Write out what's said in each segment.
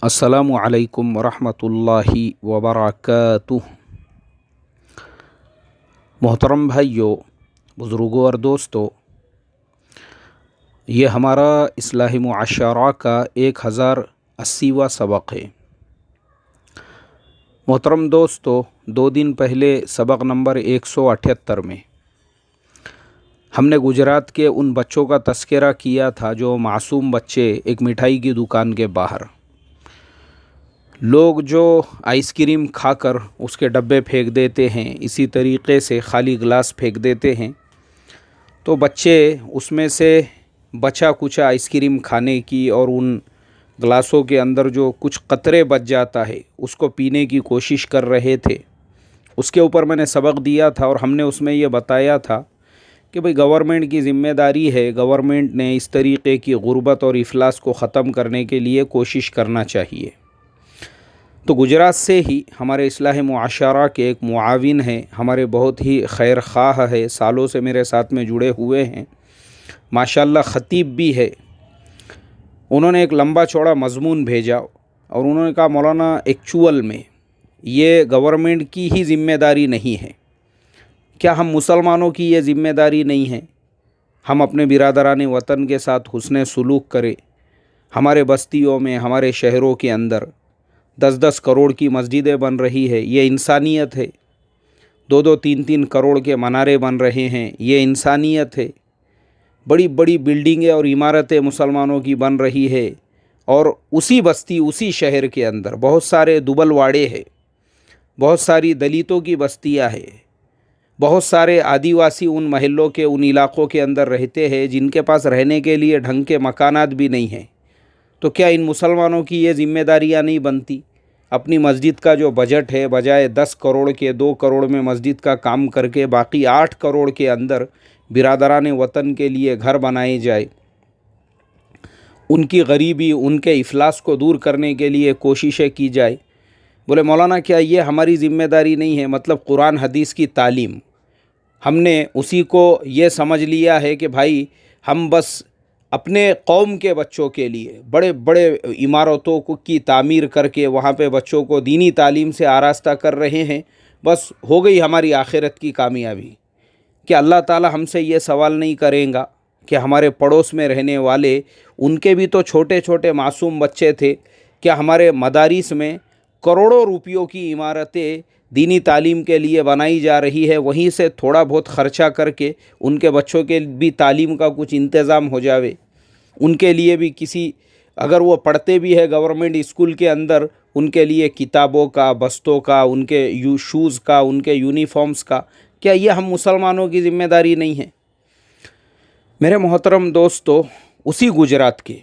अस्सलामु अलैकुम वरहमतुल्लाहि वबरकातुह। मोहतरम भाइयों, बुज़ुर्गों और दोस्तों, ये हमारा इस्लाही मुआशरा का 1080वां सबक है। मोहतरम दोस्तों, 2 दिन पहले सबक नंबर 178 में हमने गुजरात के उन बच्चों का तज़किरा किया था जो मासूम बच्चे एक मिठाई की दुकान के बाहर, लोग जो आइसक्रीम खाकर उसके डब्बे फेंक देते हैं, इसी तरीक़े से खाली गिलास फेंक देते हैं, तो बच्चे उसमें से बचा कुचा आइसक्रीम खाने की और उन गिलासों के अंदर जो कुछ कतरे बच जाता है उसको पीने की कोशिश कर रहे थे। उसके ऊपर मैंने सबक दिया था और हमने उसमें ये बताया था कि भाई गवर्नमेंट की ज़िम्मेदारी है, गवर्नमेंट ने इस तरीक़े की गुर्बत और इफ़लास को ख़त्म करने के लिए कोशिश करना चाहिए। तो गुजरात से ही हमारे इस्लाह मुआशरा के एक मुआविन हैं, हमारे बहुत ही खैर ख़्वाह है, सालों से मेरे साथ में जुड़े हुए हैं, माशाल्लाह ख़तीब भी है। उन्होंने एक लंबा चौड़ा मज़मून भेजा और उन्होंने कहा, मौलाना एक्चुअल में ये गवर्नमेंट की ही ज़िम्मेदारी नहीं है। क्या हम मुसलमानों की ये ज़िम्मेदारी नहीं है? हम अपने बिरादरान वतन के साथ हुस्न सलूक करें। हमारे बस्तियों में, हमारे शहरों के अंदर 10-10 करोड़ की मस्जिदें बन रही है, ये इंसानियत है। 2-2, 3-3 करोड़ के मनारे बन रहे हैं, ये इंसानियत है। बड़ी बड़ी बिल्डिंगें और इमारतें मुसलमानों की बन रही है और उसी बस्ती, उसी शहर के अंदर बहुत सारे दुबलवाड़े हैं, बहुत सारी दलितों की बस्तियां हैं, बहुत सारे आदिवासी उन महल्लों के, उन इलाक़ों के अंदर रहते हैं जिनके पास रहने के लिए ढंग के मकानात भी नहीं हैं। तो क्या इन मुसलमानों की ये ज़िम्मेदारियाँ नहीं बनती? अपनी मस्जिद का जो बजट है, बजाय 10 करोड़ के 2 करोड़ में मस्जिद का काम करके बाकी 8 करोड़ के अंदर बिरादरान वतन के लिए घर बनाए जाए, उनकी गरीबी, उनके इफ़लास को दूर करने के लिए कोशिशें की जाए। बोले, मौलाना क्या ये हमारी ज़िम्मेदारी नहीं है? मतलब कुरान हदीस की तालीम हमने उसी को ये समझ लिया है कि भाई हम बस अपने कौम के बच्चों के लिए बड़े बड़े इमारतों को की तामीर करके वहाँ पे बच्चों को दीनी तालीम से आरास्ता कर रहे हैं, बस हो गई हमारी आखिरत की कामयाबी। क्या अल्लाह ताला हमसे ये सवाल नहीं करेगा कि हमारे पड़ोस में रहने वाले, उनके भी तो छोटे छोटे मासूम बच्चे थे, क्या हमारे मदारिस में करोड़ों रुपयों की इमारतें दीनी तालीम के लिए बनाई जा रही है, वहीं से थोड़ा बहुत ख़र्चा करके उनके बच्चों के भी तालीम का कुछ इंतज़ाम हो जावे, उनके लिए भी किसी, अगर वो पढ़ते भी है गवर्नमेंट स्कूल के अंदर, उनके लिए किताबों का, बस्तों का, उनके शूज़ का, उनके यूनिफॉर्म्स का, क्या ये हम मुसलमानों की ज़िम्मेदारी नहीं है? मेरे मोहतरम दोस्तों, उसी गुजरात के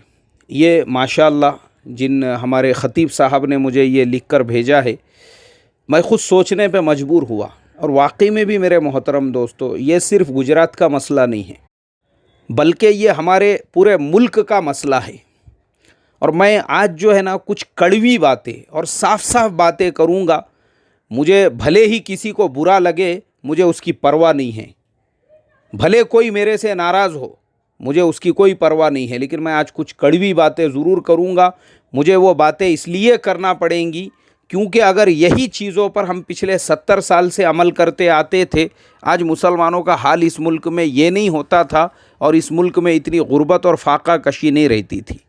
ये माशाअल्लाह जिन हमारे ख़तीब साहब ने मुझे ये लिख कर भेजा है, मैं ख़ुद सोचने पे मजबूर हुआ। और वाकई में भी मेरे मोहतरम दोस्तों, ये सिर्फ़ गुजरात का मसला नहीं है, बल्कि ये हमारे पूरे मुल्क का मसला है। और मैं आज जो है ना, कुछ कड़वी बातें और साफ साफ बातें करूँगा। मुझे भले ही किसी को बुरा लगे, मुझे उसकी परवाह नहीं है। भले कोई मेरे से नाराज़ हो, मुझे उसकी कोई परवाह नहीं है। लेकिन मैं आज कुछ कड़वी बातें ज़रूर करूँगा। मुझे वो बातें इसलिए करना पड़ेंगी क्योंकि अगर यही चीज़ों पर हम पिछले 70 साल से अमल करते आते थे, आज मुसलमानों का हाल इस मुल्क में ये नहीं होता था और इस मुल्क में इतनी गुर्बत और फाका कशी नहीं रहती थी।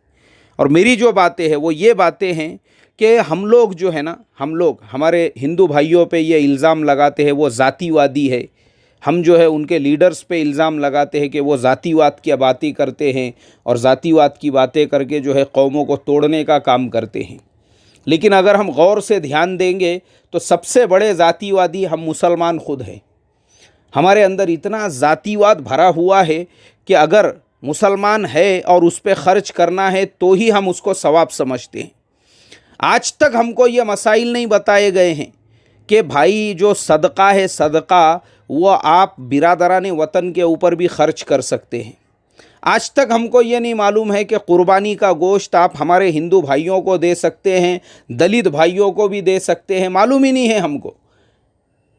और मेरी जो बातें हैं वो ये बातें हैं कि हम लोग जो है ना, हम लोग हमारे हिंदू भाइयों पे ये इल्ज़ाम लगाते हैं वो ज़ातीवादी है। हम जो है उनके लीडर्स पे इल्ज़ाम लगाते हैं कि वो ज़ातीवाद की बातें करते हैं और ज़ातीवाद की बातें करके जो है कौमों को तोड़ने का काम करते हैं। लेकिन अगर हम गौर से ध्यान देंगे तो सबसे बड़े ज़ातीवादी हम मुसलमान खुद हैं। हमारे अंदर इतना ज़ातीवाद भरा हुआ है कि अगर मुसलमान है और उस पर ख़र्च करना है तो ही हम उसको सवाब समझते हैं। आज तक हमको ये मसाइल नहीं बताए गए हैं कि भाई जो सदका है, सदका वो आप बिरादरान वतन के ऊपर भी ख़र्च कर सकते हैं। आज तक हमको ये नहीं मालूम है कि कुर्बानी का गोश्त आप हमारे हिंदू भाइयों को दे सकते हैं, दलित भाइयों को भी दे सकते हैं, मालूम ही नहीं है हमको।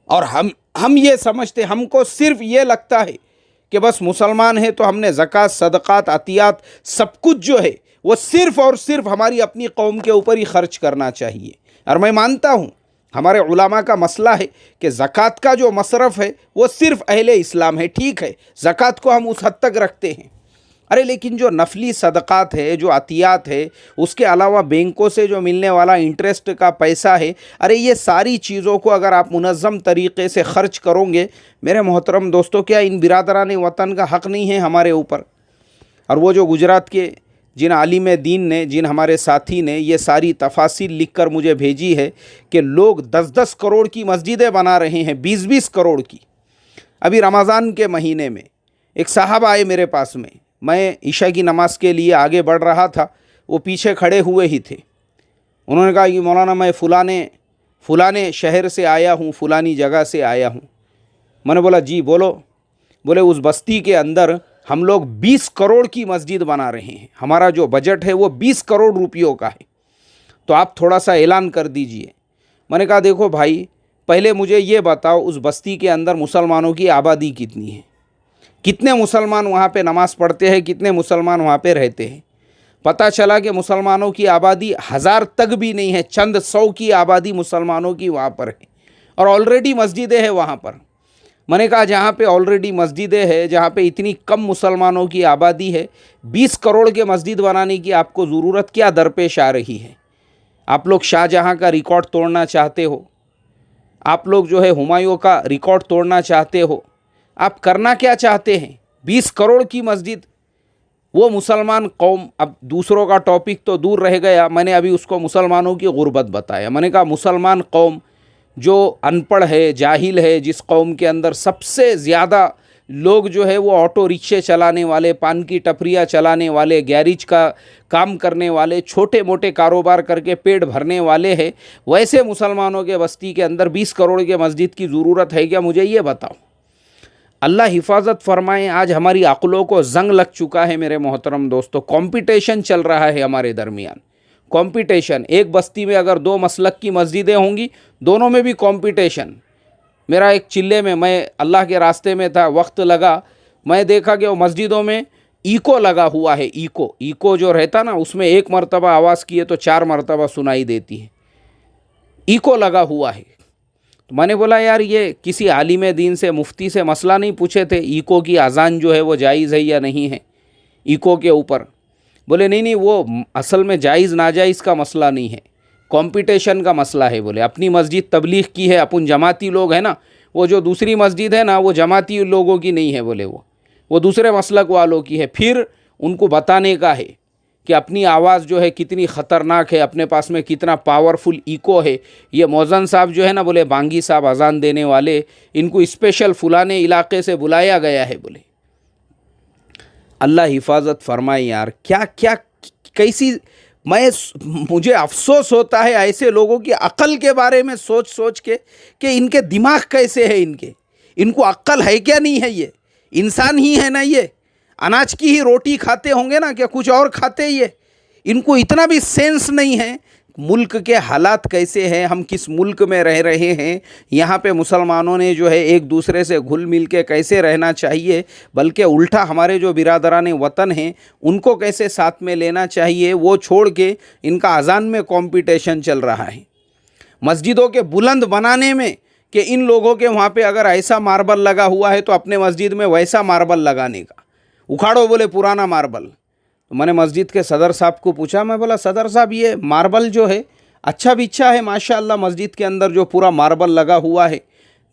और हम ये समझते, हमको सिर्फ ये लगता है कि बस मुसलमान है तो हमने ज़कात, सदक़ात, अतियात सब कुछ जो है वो सिर्फ़ और सिर्फ हमारी अपनी कौम के ऊपर ही खर्च करना चाहिए। और मैं मानता हूँ हमारे उलमा का मसला है कि ज़कात का जो मसरफ़ है वो सिर्फ़ अहले इस्लाम है। ठीक है, ज़कात को हम उस हद तक रखते हैं, अरे लेकिन जो नफली सदक़ात है, जो अतियात है, उसके अलावा बैंकों से जो मिलने वाला इंटरेस्ट का पैसा है, अरे ये सारी चीज़ों को अगर आप मुनज़्ज़म तरीक़े से ख़र्च करोगे मेरे मोहतरम दोस्तों, क्या इन बिरादरान वतन का हक़ नहीं है हमारे ऊपर? और वो जो गुजरात के जिन आलिम दीन ने, जिन हमारे साथी ने ये सारी तफासिल लिख कर मुझे भेजी है कि लोग 10-10 करोड़ की मस्जिदें बना रहे हैं, 20-20 करोड़ की। अभी रमज़ान के महीने में एक साहब आए मेरे पास में, मैं ईशा की नमाज़ के लिए आगे बढ़ रहा था, वो पीछे खड़े हुए ही थे। उन्होंने कहा कि मौलाना मैं फ़लाने शहर से आया हूँ, फ़लानी जगह से आया हूँ। मैंने बोला जी बोलो। बोले उस बस्ती के अंदर हम लोग 20 करोड़ की मस्जिद बना रहे हैं, हमारा जो बजट है वो 20 करोड़ रुपयों का है, तो आप थोड़ा सा ऐलान कर दीजिए। मैंने कहा देखो भाई, पहले मुझे ये बताओ उस बस्ती के अंदर मुसलमानों की आबादी कितनी है, कितने मुसलमान वहाँ पे नमाज़ पढ़ते हैं, कितने मुसलमान वहाँ पे रहते हैं। पता चला कि मुसलमानों की आबादी 1000 तक भी नहीं है, चंद 100 की आबादी मुसलमानों की वहाँ पर है, और ऑलरेडी मस्जिदें हैं वहाँ पर। मैंने कहा जहाँ पे ऑलरेडी मस्जिदें हैं, जहाँ पे इतनी कम मुसलमानों की आबादी है, 20 करोड़ के मस्जिद बनाने की आपको ज़रूरत क्या दरपेश आ रही है? आप लोग शाहजहाँ का रिकॉर्ड तोड़ना चाहते हो, आप लोग जो है हुमायूं का रिकॉर्ड तोड़ना चाहते हो, आप करना क्या चाहते हैं? 20 करोड़ की मस्जिद, वो मुसलमान कौम। अब दूसरों का टॉपिक तो दूर रह गया, मैंने अभी उसको मुसलमानों की गुर्बत बताया। मैंने कहा मुसलमान कौम जो अनपढ़ है, जाहिल है, जिस कौम के अंदर सबसे ज़्यादा लोग जो है वो ऑटो रिक्शे चलाने वाले, पान की टपरियाँ चलाने वाले, गैरेज का काम करने वाले, छोटे मोटे कारोबार करके पेट भरने वाले हैं, वैसे मुसलमानों के बस्ती के अंदर 20 करोड़ के मस्जिद की ज़रूरत है क्या? मुझे ये बताओ। अल्लाह हिफाजत फरमाए। आज हमारी अक़लों को जंग लग चुका है मेरे मोहतरम दोस्तों, कंपटीशन चल रहा है हमारे दरमियान, कंपटीशन। एक बस्ती में अगर 2 मसलक की मस्जिदें होंगी, दोनों में भी कंपटीशन। मेरा एक चिल्ले में, मैं अल्लाह के रास्ते में था, वक्त लगा, मैं देखा कि वो मस्जिदों में इको लगा हुआ है। इको जो रहता ना, उसमें 1 मरतबा आवाज़ किए तो 4 मरतबा सुनाई देती है, इको लगा हुआ है। तो मैंने बोला यार ये किसी आलिम दीन से, मुफ्ती से मसला नहीं पूछे थे इको की अजान जो है वो जायज़ है या नहीं है इको के ऊपर? बोले नहीं, वो असल में जायज़ नाजायज़ का मसला नहीं है, कंपटीशन का मसला है। बोले अपनी मस्जिद तबलीग की है, अपन जमाती लोग हैं ना, वो जो दूसरी मस्जिद है ना वो जमाती लोगों की नहीं है, बोले वो दूसरे मसलक वालों की है। फिर उनको बताने का है कि अपनी आवाज़ जो है कितनी ख़तरनाक है, अपने पास में कितना पावरफुल इको है। ये मौज़न साहब जो है ना, बोले बांगी साहब अजान देने वाले, इनको स्पेशल फ़लाने इलाके से बुलाया गया है। बोले अल्लाह हिफाजत फरमाए यार, क्या कैसी, मुझे अफसोस होता है ऐसे लोगों की अक़ल के बारे में सोच सोच के कि इनके दिमाग कैसे है, इनको अक्ल है क्या नहीं है? ये इंसान ही है ना, ये अनाज की ही रोटी खाते होंगे ना, क्या कुछ और खाते? ये इनको इतना भी सेंस नहीं है मुल्क के हालात कैसे हैं, हम किस मुल्क में रह रहे हैं, यहाँ पे मुसलमानों ने जो है एक दूसरे से घुल मिल के कैसे रहना चाहिए, बल्कि उल्टा हमारे जो बिरादरान वतन हैं उनको कैसे साथ में लेना चाहिए, वो छोड़ के इनका अजान में कंपटीशन चल रहा है। मस्जिदों के बुलंद बनाने में कि इन लोगों के वहाँ पे अगर ऐसा मार्बल लगा हुआ है तो अपने मस्जिद में वैसा मार्बल लगाने का, उखाड़ो बोले पुराना मार्बल। तो मैंने मस्जिद के सदर साहब को पूछा, मैं बोला सदर साहब ये मार्बल जो है अच्छा बिच्छा है माशाअल्लाह, मस्जिद के अंदर जो पूरा मार्बल लगा हुआ है।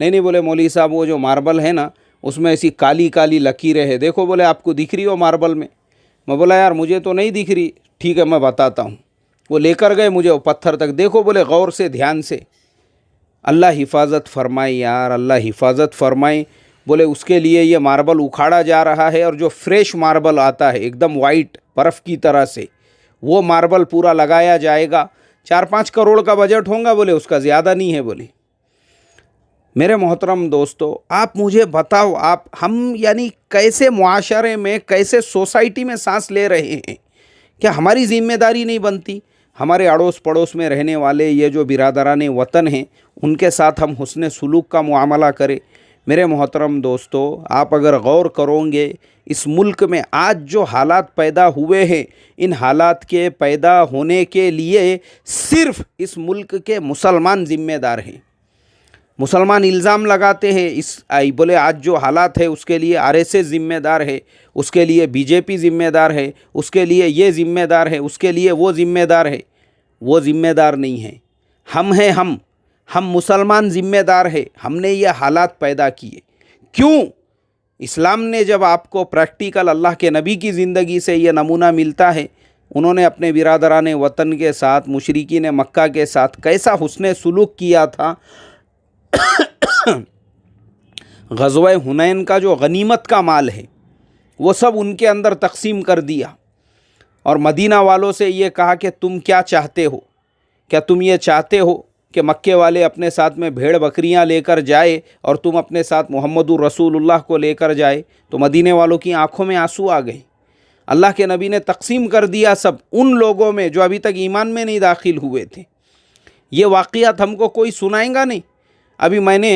नहीं बोले मौलवी साहब वो जो मार्बल है ना उसमें ऐसी काली काली लकीरें हैं, देखो बोले आपको दिख रही हो मार्बल में? मैं बोला यार मुझे तो नहीं दिख रही। ठीक है मैं बताता हूँ। वो लेकर गए मुझे वो पत्थर तक, देखो बोले गौर से ध्यान से। अल्लाह हिफाजत फरमाए यार, अल्लाह हिफाजत फरमाए। बोले उसके लिए ये मार्बल उखाड़ा जा रहा है और जो फ्रेश मार्बल आता है एकदम वाइट बर्फ़ की तरह से, वो मार्बल पूरा लगाया जाएगा। 4-5 करोड़ का बजट होगा बोले, उसका ज़्यादा नहीं है बोले। मेरे मोहतरम दोस्तों आप मुझे बताओ, हम यानी कैसे मुआशरे में, कैसे सोसाइटी में सांस ले रहे हैं? क्या हमारी ज़िम्मेदारी नहीं बनती? हमारे अड़ोस पड़ोस में रहने वाले ये जो बिरादरान वतन हैं उनके साथ हम हुस्न सुलूक का मुआमला करें। मेरे मोहतरम दोस्तों, आप अगर गौर करोगे इस मुल्क में आज जो हालात पैदा हुए हैं, इन हालात के पैदा होने के लिए सिर्फ इस मुल्क के मुसलमान ज़िम्मेदार हैं। मुसलमान इल्ज़ाम लगाते हैं बोले आज जो हालात है उसके लिए आरएसएस ज़िम्मेदार है, उसके लिए बीजेपी ज़िम्मेदार है, उसके लिए ये ज़िम्मेदार है, उसके लिए वो ज़िम्मेदार है। वो ज़िम्मेदार नहीं है, हम हैं। हम मुसलमान ज़िम्मेदार है। हमने ये हालात पैदा किए। क्यों? इस्लाम ने जब आपको प्रैक्टिकल अल्लाह के नबी की ज़िंदगी से ये नमूना मिलता है, उन्होंने अपने बिरादरान वतन के साथ, मुशरिकीन मक्का के साथ कैसा हुस्न सुलूक किया था। ग़ज़वा हुनैन का जो गनीमत का माल है वो सब उनके अंदर तकसीम कर दिया और मदीना वालों से ये कहा कि तुम क्या चाहते हो? क्या तुम ये चाहते हो कि मक्के वाले अपने साथ में भेड़ बकरियां लेकर जाए और तुम अपने साथ मुहम्मदुर रसूलुल्लाह को लेकर जाए? तो मदीने वालों की आंखों में आंसू आ गए। अल्लाह के नबी ने तकसीम कर दिया सब उन लोगों में जो अभी तक ईमान में नहीं दाखिल हुए थे। ये वाक़ियात हमको कोई सुनाएगा नहीं। अभी मैंने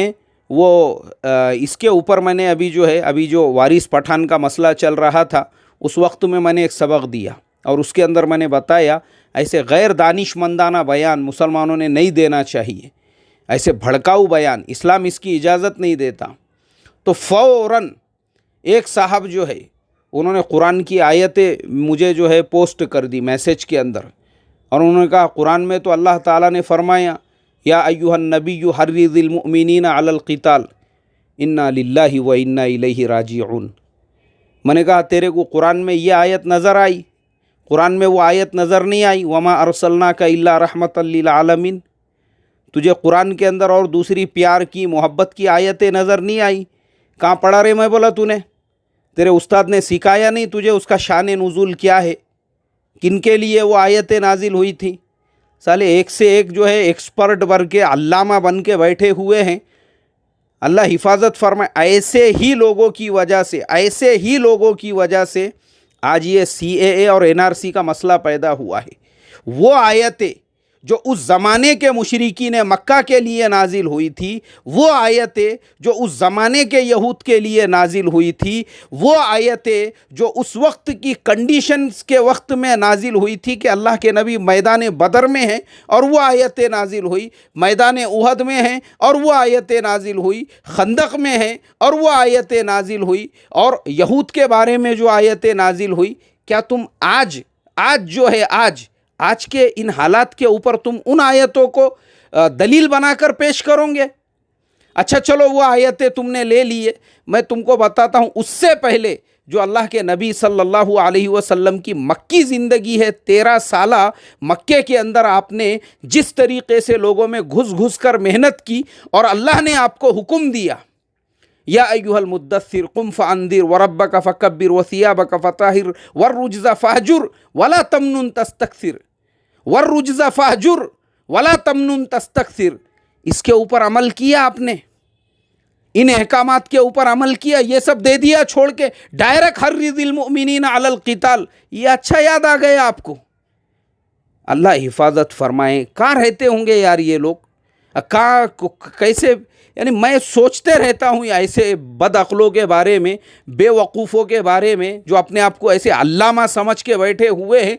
इसके ऊपर मैंने अभी जो वारिस पठान का मसला चल रहा था, उस वक्त में मैंने एक सबक दिया और उसके अंदर मैंने बताया ऐसे गैर दानिशमंदाना बयान मुसलमानों ने नहीं देना चाहिए। ऐसे भड़काऊ बयान इस्लाम इसकी इजाज़त नहीं देता। तो फ़ौरन एक साहब जो है उन्होंने कुरान की आयतें मुझे जो है पोस्ट कर दी मैसेज के अंदर, और उन्होंने कहा कुरान में तो अल्लाह ताला ने फरमाया या अय्युहन नबिय्यु हर्रिज़िल मुअमिनीना अलल क़िताल इन्ना लिल्लाहि व इन्ना इलैहि राजिऊन। मैंने कहा तेरे को कुरान में ये आयत नज़र आई? कुरान में वो आयत नज़र नहीं आई। वमा अरसलनाका इल्ला रहमतल लिल आलमीन। तुझे कुरान के अंदर और दूसरी प्यार की, मोहब्बत की आयतें नज़र नहीं आई? कहाँ पढ़ा रे? मैं बोला तूने, तेरे उस्ताद ने सिखाया नहीं तुझे उसका शान नुज़ूल क्या है, किनके लिए वो आयतें नाजिल हुई थी? साले एक से एक जो है एक्सपर्ट बन के, अल्लामा बन के बैठे हुए हैं। अल्लाह हिफाजत फरमाए। ऐसे ही लोगों की वजह से आज ये CAA और NRC का मसला पैदा हुआ है। वो आयतें जो उस ज़माने के मुशरिकीन मक्का के लिए नाजिल हुई थी, वो आयतें जो उस ज़माने के यहूद के लिए नाजिल हुई थी, वो आयतें जो उस वक्त की कंडीशंस के वक्त में नाजिल हुई थी कि अल्लाह के नबी मैदान बदर में हैं और वो आयतें नाजिल हुई, मैदान उहद में हैं और वो आयतें नाजिल हुई, खंदक में हैं और वो आयतें नाजिल हुई, और यहूद के बारे में जो आयतें नाजिल हुई, क्या तुम आज के इन हालात के ऊपर तुम उन आयतों को दलील बनाकर पेश करोगे? अच्छा चलो, वो आयतें तुमने ले लिए। मैं तुमको बताता हूँ, उससे पहले जो अल्लाह के नबी सल्लल्लाहु अलैहि वसल्लम की मक्की ज़िंदगी है, 13 साला मक्के के अंदर आपने जिस तरीक़े से लोगों में घुस घुस कर मेहनत की और अल्लाह ने आपको हुक्म दिया या अय्युहल मुद्दस्सिर कुम फ़अन्दिर वरब्बका फ़कब्बिर वसियाबका फ़ताहिर वर्रुज्ज़ा फ़हजुर वला तमनुन तस्तक्सिर, वर्रुज्ज़ा फ़हजुर वला तमनुन तस्तक्सिर। इसके ऊपर अमल किया आपने, इन अहकामात के ऊपर अमल किया, ये सब दे दिया छोड़ के डायरेक्ट हर्रिज़िल मुअमिनीना अलल क़िताल। ये अच्छा याद आ गया आपको? अल्लाह हिफाजत फरमाए। कहाँ रहते होंगे यार ये लोग? कहाँ कैसे? यानी मैं सोचते रहता हूँ ऐसे बदअक्लों के बारे में, बेवकूफ़ों के बारे में जो अपने आप को ऐसे अल्लामा समझ के बैठे हुए हैं।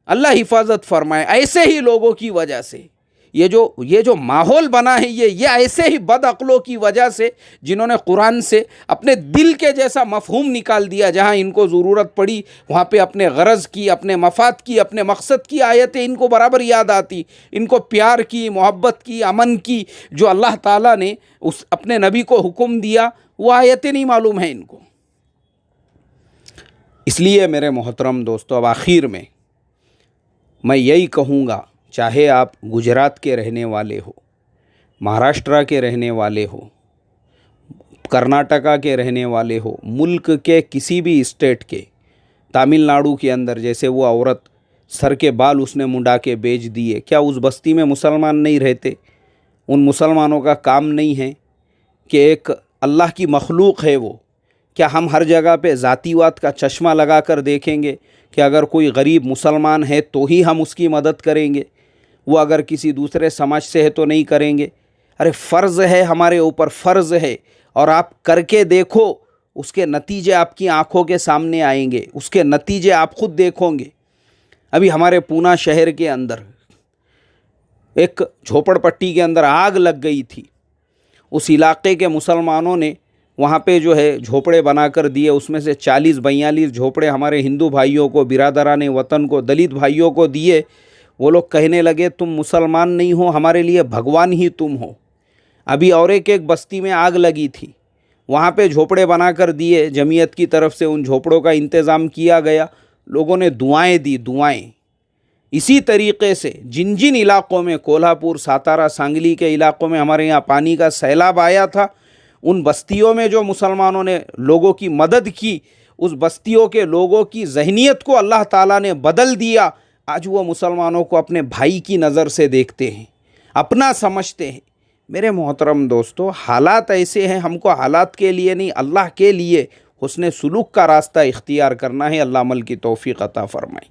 अल्लाह हिफाजत फरमाए। ऐसे ही लोगों की वजह से ये जो माहौल बना है, ये ऐसे ही बदअक्लों की वजह से जिन्होंने कुरान से अपने दिल के जैसा मफहूम निकाल दिया। जहाँ इनको ज़रूरत पड़ी वहाँ पे अपने गरज़ की, अपने मफाद की, अपने मकसद की आयतें इनको बराबर याद आती। इनको प्यार की, मोहब्बत की, अमन की जो अल्लाह ताला ने उस अपने नबी को हुक्म दिया, वो आयतें नहीं मालूम है इनको। इसलिए मेरे मोहतरम दोस्तों, अब आखिर में मैं यही कहूँगा, चाहे आप गुजरात के रहने वाले हो, महाराष्ट्र के रहने वाले हो, कर्नाटका के रहने वाले हो, मुल्क के किसी भी स्टेट के, तमिलनाडु के अंदर जैसे वो औरत सर के बाल उसने मुंडा के बेच दिए, क्या उस बस्ती में मुसलमान नहीं रहते? उन मुसलमानों का काम नहीं है कि एक अल्लाह की मखलूक है वो? क्या हम हर जगह पे ज़ातीवाद का चश्मा लगा कर देखेंगे कि अगर कोई गरीब मुसलमान है तो ही हम उसकी मदद करेंगे, वो अगर किसी दूसरे समाज से है तो नहीं करेंगे? अरे फ़र्ज़ है हमारे ऊपर, फ़र्ज़ है और आप करके देखो, उसके नतीजे आपकी आंखों के सामने आएंगे, उसके नतीजे आप खुद देखोगे। अभी हमारे पूना शहर के अंदर एक झोपड़पट्टी के अंदर आग लग गई थी। उस इलाके के मुसलमानों ने वहाँ पे जो है झोपड़े बनाकर दिए। उसमें से 40-42 झोपड़े हमारे हिंदू भाइयों को, बिरादरान वतन को, दलित भाइयों को दिए। वो लोग कहने लगे तुम मुसलमान नहीं हो, हमारे लिए भगवान ही तुम हो। अभी और एक बस्ती में आग लगी थी, वहाँ पे झोपड़े बनाकर दिए, जमीयत की तरफ से उन झोपड़ों का इंतज़ाम किया गया, लोगों ने दुआएं दी, दुआएं। इसी तरीक़े से जिन जिन इलाक़ों में, कोल्हापुर, सातारा, सांगली के इलाक़ों में हमारे यहाँ पानी का सैलाब आया था, उन बस्तियों में जो मुसलमानों ने लोगों की मदद की, उस बस्तियों के लोगों की ज़हनियत को अल्लाह ताला ने बदल दिया। आज वो मुसलमानों को अपने भाई की नज़र से देखते हैं, अपना समझते हैं। मेरे मोहतरम दोस्तों, हालात ऐसे हैं, हमको हालात के लिए नहीं, अल्लाह के लिए हुस्ने सुलूक का रास्ता इख्तियार करना है। अल्लाह अमल की तौफीक अता फरमाए।